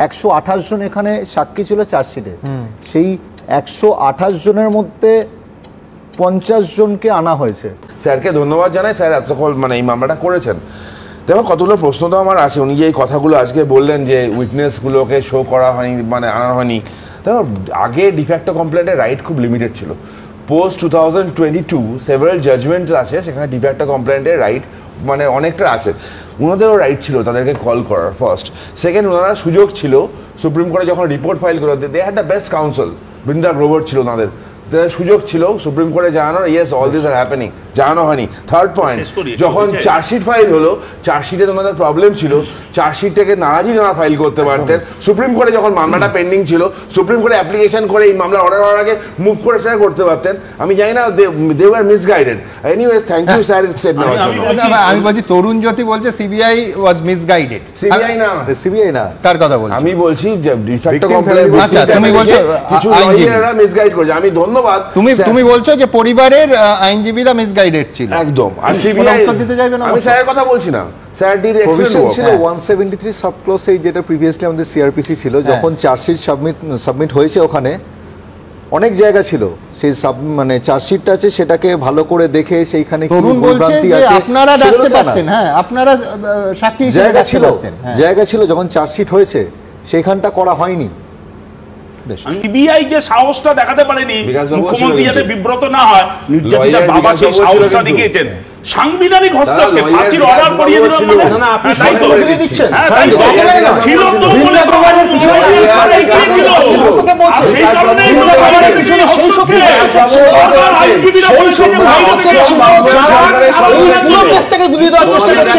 128 জন এখানে সাক্ষী ছিল চার্জশিটে, সেই 128 জনের মধ্যে 50 জনকে আনা হয়েছে। স্যারকে ধন্যবাদ জানাই, স্যার এতক্ষণ মানে এই মামলাটা করেছেন। দেখো কতগুলো প্রশ্ন তো আমার আছে, উনি যে এই কথাগুলো আজকে বললেন যে উইটনেসগুলোকে শো করা হয়নি মানে আনা হয়নি, দেখো আগে ডিফ্যাক্টো কমপ্লেন্টের রাইট খুব লিমিটেড ছিল। পোস্ট 2022 সেভারাল জাজমেন্ট আছে, সেখানে ডিফ্যাক্টো কমপ্লেন্টের রাইট মানে অনেকটা আছে। ওনাদেরও রাইট ছিল তাদেরকে কল করার, ফার্স্ট। সেকেন্ড, ওনারা সুযোগ ছিল সুপ্রিম কোর্টে যখন রিপোর্ট ফাইল করে, they had the best counsel, Brinda Grover ছিল ওনাদের, সুযোগ ছিল সুপ্রিম কোর্টে জানানোর, yes all this are happening, জানানো হয়নি। থার্ড পয়েন্ট, যখন চার্জশিট ফাইল হলো, চার্জশিটে তোমাদের প্রবলেম ছিল, চার্জশিটটাকে নারাজি ওনারা ফাইল করতে পারতেন। সুপ্রিম কোর্টে যখন মামলাটা পেন্ডিং ছিল, সুপ্রিম কোর্টে অ্যাপ্লিকেশন করে এই মামলার অর্ডার হওয়ার আগে মুভ করে স্যার করতে পারতেন। আমি জানি না, they were misguided. Anyways thank you sir step নেওয়ার জন্য। আমি বলছি তরুণ জ্যোতি বলছে সিবিআই ওয়াজ মিসগাইডেড। সিবিআই না, সিবিআই না, তার কথা বলছি। আমি বলছি যে ডিফ্যাক্টো কমপ্লেন্ট, আচ্ছা তুমি বলছো কিছু লয়াররা মিসগাইড করেছে। আমি ধন্যবাদ, তুমি বলছো যে পরিবারের আইনজীবীরা মিসগাইডেড ছিল একদম। আর সিবিআই আমি স্যারের কথা বলছি না, স্যার ডিড এক্সেলেন্ট ওয়ার্ক। ছিল 173 সাব ক্লজ 8 যেটা প্রিভিয়াসলি আমাদের সিআরপিসি ছিল, যখন চার্জশিট সাবমিট হয়েছে ওখানে অনেক জায়গা ছিল, সেই মানে চার্জশিটটা আছে সেটাকে ভালো করে দেখে সেইখানে কি ভুলভ্রান্তি আছে আপনারা দেখতে পারতেন। হ্যাঁ, আপনারা সাক্ষী হিসেবে জায়গা ছিল যখন চার্জশিট হয়েছে, সেইখানটা করা হয়নি। সিবিআই যে সাহসটা দেখাতে পারেনি, মুখ্যমন্ত্রী যাতে বিব্রত না হয়, নির্যাতিতার বাবা সেই সাহসটা দেখিয়েছেন। সাংবিধানিক হস্তক্ষেপ, ফাঁসির অর্ডার করিয়ে দিলাম মানে না, আপনি তাই তো দিচ্ছেন। হ্যাঁ তাই তো ছিল তো বলে প্রমাণের পিছনে এই বলছে সেই কারণেই তো প্রমাণের পিছনে সেই শক্তি সরকার আইনজীবীরা বলছেন যে ভাইরাস ছিল, পুরো কেসটাকে গুলিয়ে দেওয়ার চেষ্টা করছে।